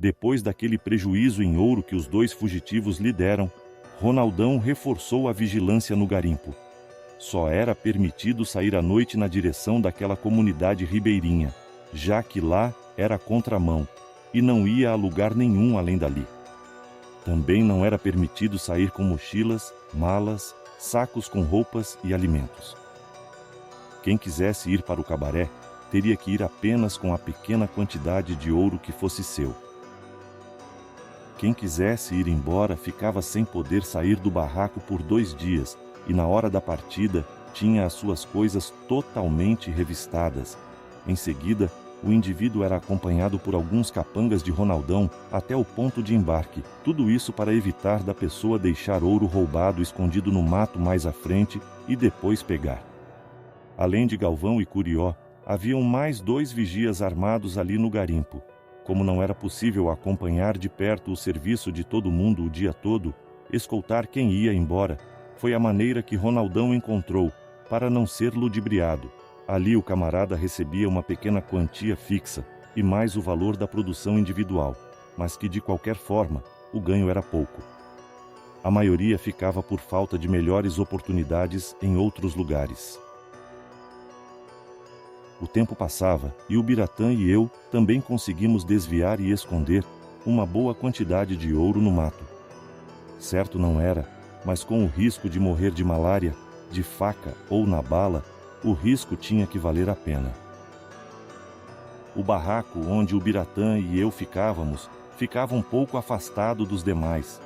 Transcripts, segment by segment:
Depois daquele prejuízo em ouro que os dois fugitivos lhe deram, Ronaldão reforçou a vigilância no garimpo. Só era permitido sair à noite na direção daquela comunidade ribeirinha, já que lá era contramão, e não ia a lugar nenhum além dali. Também não era permitido sair com mochilas, malas, sacos com roupas e alimentos. Quem quisesse ir para o cabaré, teria que ir apenas com a pequena quantidade de ouro que fosse seu. Quem quisesse ir embora ficava sem poder sair do barraco por 2 dias, e na hora da partida tinha as suas coisas totalmente revistadas. Em seguida, o indivíduo era acompanhado por alguns capangas de Ronaldão até o ponto de embarque, tudo isso para evitar da pessoa deixar ouro roubado escondido no mato mais à frente e depois pegar. Além de Galvão e Curió, haviam mais 2 vigias armados ali no garimpo. Como não era possível acompanhar de perto o serviço de todo mundo o dia todo, escoltar quem ia embora foi a maneira que Ronaldão encontrou para não ser ludibriado. Ali o camarada recebia uma pequena quantia fixa e mais o valor da produção individual, mas que de qualquer forma o ganho era pouco. A maioria ficava por falta de melhores oportunidades em outros lugares. O tempo passava e o Biratã e eu também conseguimos desviar e esconder uma boa quantidade de ouro no mato. Certo não era, mas com o risco de morrer de malária, de faca ou na bala, o risco tinha que valer a pena. O barraco onde o Biratã e eu ficávamos ficava um pouco afastado dos demais.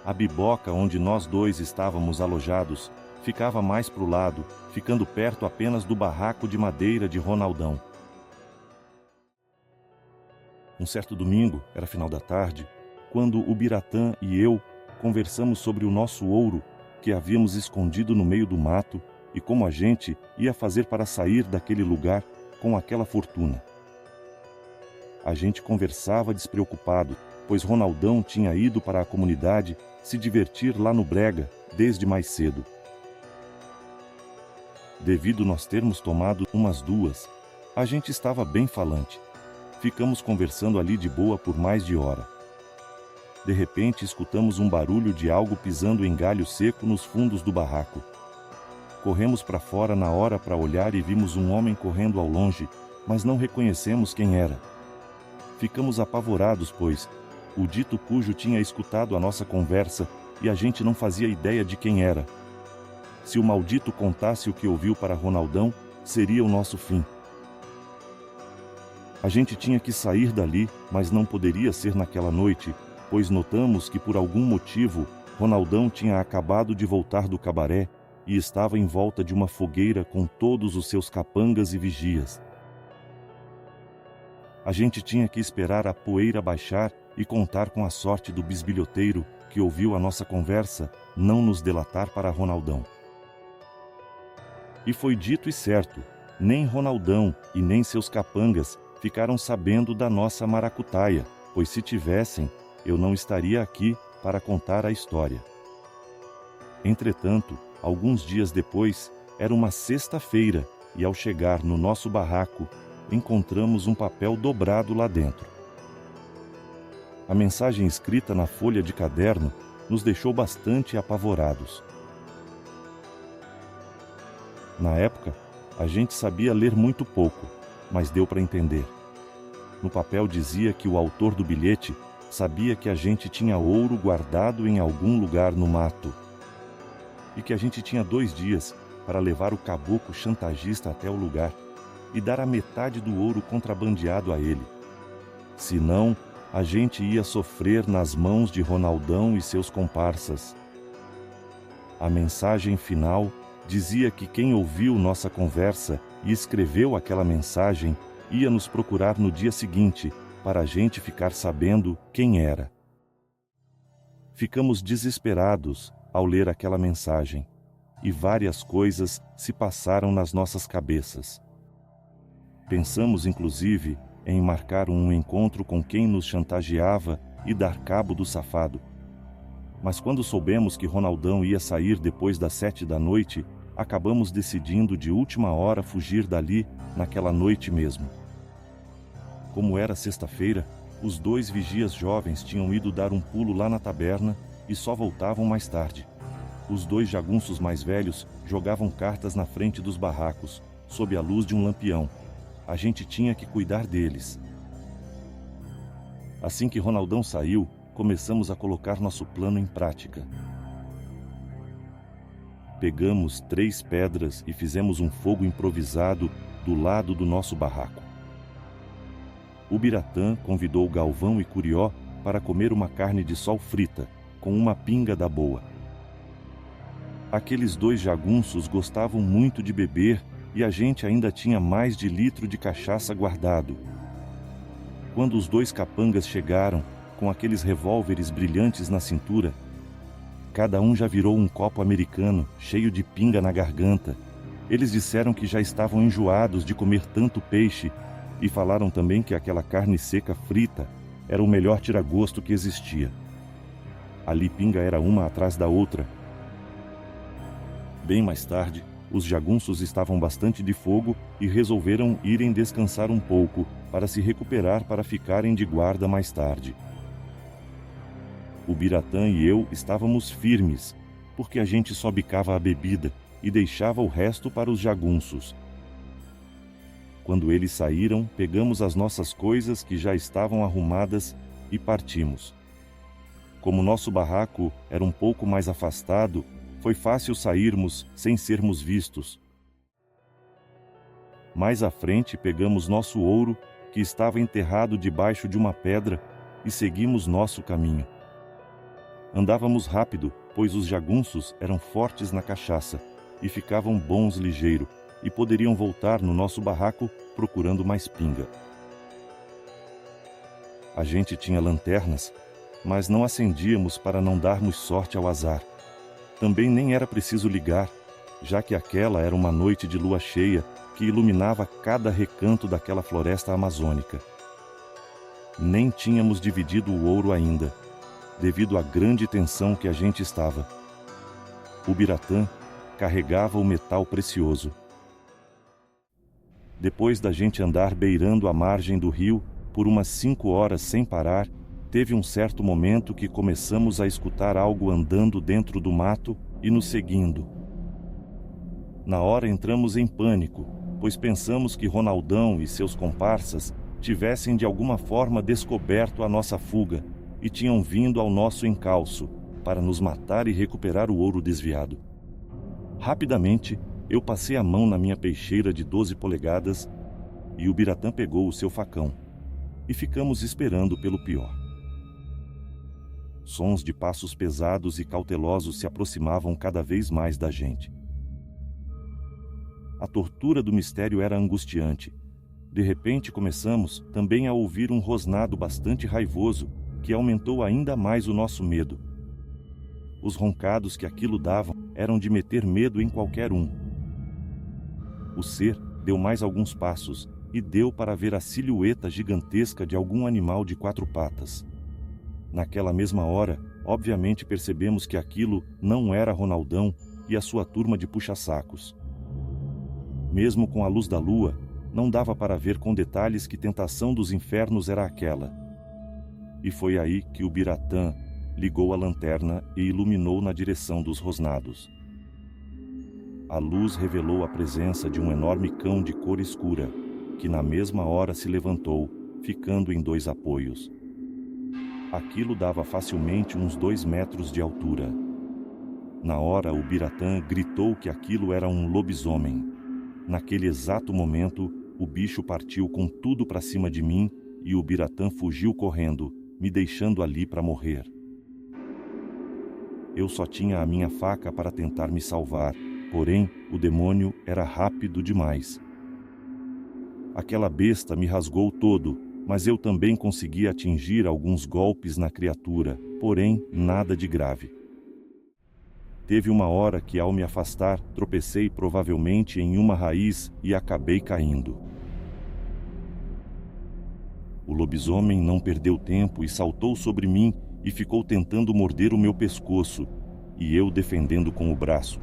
A biboca onde nós dois estávamos alojados ficava mais para o lado, ficando perto apenas do barraco de madeira de Ronaldão. Um certo domingo, era final da tarde, quando o Biratã e eu conversamos sobre o nosso ouro que havíamos escondido no meio do mato e como a gente ia fazer para sair daquele lugar com aquela fortuna. A gente conversava despreocupado, pois Ronaldão tinha ido para a comunidade se divertir lá no Brega desde mais cedo. Devido nós termos tomado umas 2, a gente estava bem falante. Ficamos conversando ali de boa por mais de hora. De repente, escutamos um barulho de algo pisando em galho seco nos fundos do barraco. Corremos para fora na hora para olhar e vimos um homem correndo ao longe, mas não reconhecemos quem era. Ficamos apavorados, pois o dito cujo tinha escutado a nossa conversa e a gente não fazia ideia de quem era. Se o maldito contasse o que ouviu para Ronaldão, seria o nosso fim. A gente tinha que sair dali, mas não poderia ser naquela noite, pois notamos que por algum motivo Ronaldão tinha acabado de voltar do cabaré e estava em volta de uma fogueira com todos os seus capangas e vigias. A gente tinha que esperar a poeira baixar e contar com a sorte do bisbilhoteiro que ouviu a nossa conversa não nos delatar para Ronaldão. E foi dito e certo, nem Ronaldão e nem seus capangas ficaram sabendo da nossa maracutaia, pois se tivessem, eu não estaria aqui para contar a história. Entretanto, alguns dias depois, era uma sexta-feira e ao chegar no nosso barraco, encontramos um papel dobrado lá dentro. A mensagem escrita na folha de caderno nos deixou bastante apavorados. Na época, a gente sabia ler muito pouco, mas deu para entender. No papel dizia que o autor do bilhete sabia que a gente tinha ouro guardado em algum lugar no mato e que a gente tinha 2 dias para levar o caboclo chantagista até o lugar e dar a metade do ouro contrabandeado a ele. Senão, a gente ia sofrer nas mãos de Ronaldão e seus comparsas. A mensagem final dizia que quem ouviu nossa conversa e escreveu aquela mensagem ia nos procurar no dia seguinte para a gente ficar sabendo quem era. Ficamos desesperados ao ler aquela mensagem e várias coisas se passaram nas nossas cabeças. Pensamos, inclusive, em marcar um encontro com quem nos chantageava e dar cabo do safado. Mas quando soubemos que Ronaldão ia sair depois das 7 da noite, acabamos decidindo de última hora fugir dali naquela noite mesmo. Como era sexta-feira, Os 2 vigias jovens tinham ido dar um pulo lá na taberna e só voltavam mais tarde. Os 2 jagunços mais velhos jogavam cartas na frente dos barracos, sob a luz de um lampião. A gente tinha que cuidar deles. Assim que Ronaldão saiu, começamos a colocar nosso plano em prática. Pegamos 3 pedras e fizemos um fogo improvisado do lado do nosso barraco. O Biratã convidou Galvão e Curió para comer uma carne de sol frita, com uma pinga da boa. Aqueles 2 jagunços gostavam muito de beber e a gente ainda tinha mais de litro de cachaça guardado. Quando os 2 capangas chegaram, com aqueles revólveres brilhantes na cintura, cada um já virou um copo americano, cheio de pinga na garganta. Eles disseram que já estavam enjoados de comer tanto peixe e falaram também que aquela carne seca frita era o melhor tira-gosto que existia. Ali pinga era uma atrás da outra. Bem mais tarde, os jagunços estavam bastante de fogo e resolveram irem descansar um pouco para se recuperar para ficarem de guarda mais tarde. O Biratã e eu estávamos firmes, porque a gente só bicava a bebida e deixava o resto para os jagunços. Quando eles saíram, pegamos as nossas coisas que já estavam arrumadas e partimos. Como nosso barraco era um pouco mais afastado, foi fácil sairmos sem sermos vistos. Mais à frente, pegamos nosso ouro, que estava enterrado debaixo de uma pedra, e seguimos nosso caminho. Andávamos rápido, pois os jagunços eram fortes na cachaça e ficavam bons ligeiro, e poderiam voltar no nosso barraco procurando mais pinga. A gente tinha lanternas, mas não acendíamos para não darmos sorte ao azar. Também nem era preciso ligar, já que aquela era uma noite de lua cheia que iluminava cada recanto daquela floresta amazônica. Nem tínhamos dividido o ouro ainda, devido à grande tensão que a gente estava. O Biratã carregava o metal precioso. Depois da gente andar beirando a margem do rio por umas 5 horas sem parar, teve um certo momento que começamos a escutar algo andando dentro do mato e nos seguindo. Na hora entramos em pânico, pois pensamos que Ronaldão e seus comparsas tivessem de alguma forma descoberto a nossa fuga e tinham vindo ao nosso encalço para nos matar e recuperar o ouro desviado. Rapidamente, eu passei a mão na minha peixeira de 12 polegadas e o Biratã pegou o seu facão e ficamos esperando pelo pior. Sons de passos pesados e cautelosos se aproximavam cada vez mais da gente. A tortura do mistério era angustiante. De repente começamos também a ouvir um rosnado bastante raivoso que aumentou ainda mais o nosso medo. Os roncados que aquilo davam eram de meter medo em qualquer um. O ser deu mais alguns passos e deu para ver a silhueta gigantesca de algum animal de 4 patas. Naquela mesma hora, obviamente percebemos que aquilo não era Ronaldão e a sua turma de puxa-sacos. Mesmo com a luz da lua, não dava para ver com detalhes que tentação dos infernos era aquela. E foi aí que o Biratã ligou a lanterna e iluminou na direção dos rosnados. A luz revelou a presença de um enorme cão de cor escura, que na mesma hora se levantou, ficando em 2 apoios. Aquilo dava facilmente uns 2 metros de altura. Na hora, o Biratã gritou que aquilo era um lobisomem. Naquele exato momento, o bicho partiu com tudo para cima de mim e o Biratã fugiu correndo, me deixando ali para morrer. Eu só tinha a minha faca para tentar me salvar, porém, o demônio era rápido demais. Aquela besta me rasgou todo, mas eu também consegui atingir alguns golpes na criatura, porém, nada de grave. Teve uma hora que, ao me afastar, tropecei provavelmente em uma raiz e acabei caindo. O lobisomem não perdeu tempo e saltou sobre mim e ficou tentando morder o meu pescoço, e eu defendendo com o braço.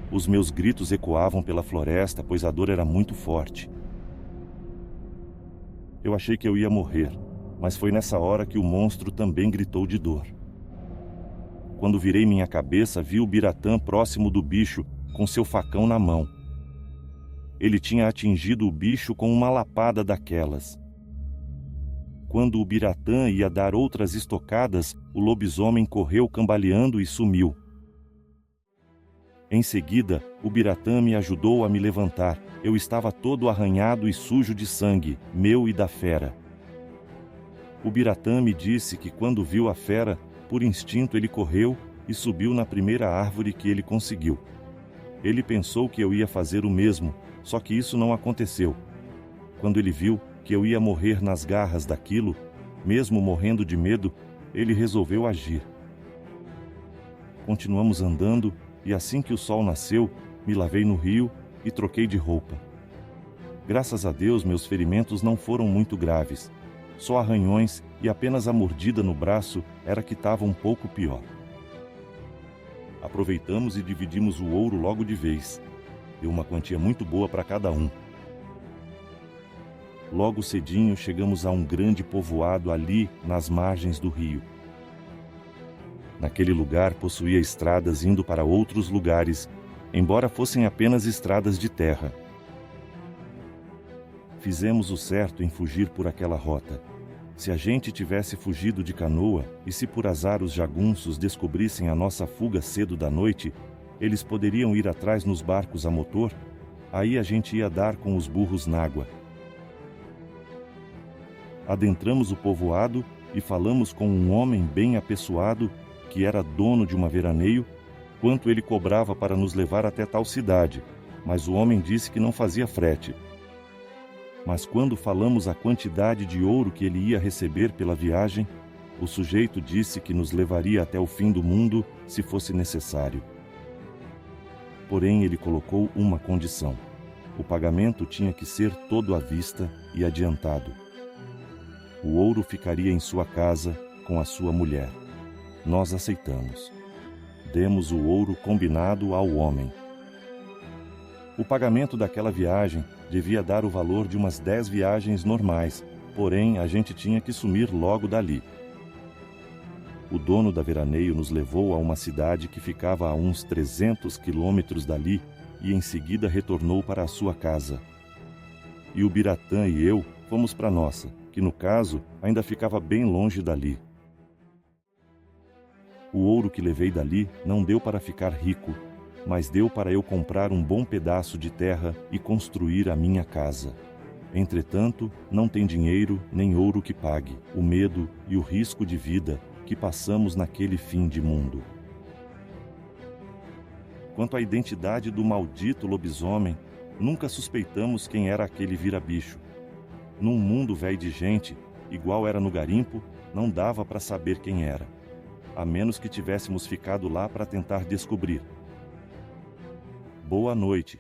Os meus gritos ecoavam pela floresta, pois a dor era muito forte. Eu achei que eu ia morrer, mas foi nessa hora que o monstro também gritou de dor. Quando virei minha cabeça, vi o Biratã próximo do bicho, com seu facão na mão. Ele tinha atingido o bicho com uma lapada daquelas. Quando o Biratã ia dar outras estocadas, o lobisomem correu cambaleando e sumiu. Em seguida, o Biratã me ajudou a me levantar. Eu estava todo arranhado e sujo de sangue, meu e da fera. O Biratã me disse que quando viu a fera, por instinto ele correu e subiu na primeira árvore que ele conseguiu. Ele pensou que eu ia fazer o mesmo, só que isso não aconteceu. Quando ele viu que eu ia morrer nas garras daquilo, mesmo morrendo de medo, ele resolveu agir. Continuamos andando e assim que o sol nasceu, me lavei no rio e troquei de roupa. Graças a Deus, meus ferimentos não foram muito graves. Só arranhões e apenas a mordida no braço era que estava um pouco pior. Aproveitamos e dividimos o ouro logo de vez. Deu uma quantia muito boa para cada um. Logo cedinho chegamos a um grande povoado ali nas margens do rio. Naquele lugar possuía estradas indo para outros lugares, embora fossem apenas estradas de terra. Fizemos o certo em fugir por aquela rota. Se a gente tivesse fugido de canoa e se por azar os jagunços descobrissem a nossa fuga cedo da noite, eles poderiam ir atrás nos barcos a motor, aí a gente ia dar com os burros nágua. Adentramos o povoado e falamos com um homem bem apessoado que era dono de uma veraneio, quanto ele cobrava para nos levar até tal cidade, mas o homem disse que não fazia frete. Mas quando falamos a quantidade de ouro que ele ia receber pela viagem, o sujeito disse que nos levaria até o fim do mundo se fosse necessário. Porém, ele colocou uma condição. O pagamento tinha que ser todo à vista e adiantado. O ouro ficaria em sua casa com a sua mulher. Nós aceitamos. Demos o ouro combinado ao homem. O pagamento daquela viagem devia dar o valor de umas 10 viagens normais, porém a gente tinha que sumir logo dali. O dono da veraneio nos levou a uma cidade que ficava a uns 300 quilômetros dali e em seguida retornou para a sua casa. E o Biratã e eu fomos para nossa, que no caso ainda ficava bem longe dali. O ouro que levei dali não deu para ficar rico, mas deu para eu comprar um bom pedaço de terra e construir a minha casa. Entretanto, não tem dinheiro nem ouro que pague o medo e o risco de vida que passamos naquele fim de mundo. Quanto à identidade do maldito lobisomem, nunca suspeitamos quem era aquele vira-bicho. Num mundo velho de gente, igual era no garimpo, não dava para saber quem era, a menos que tivéssemos ficado lá para tentar descobrir. Boa noite.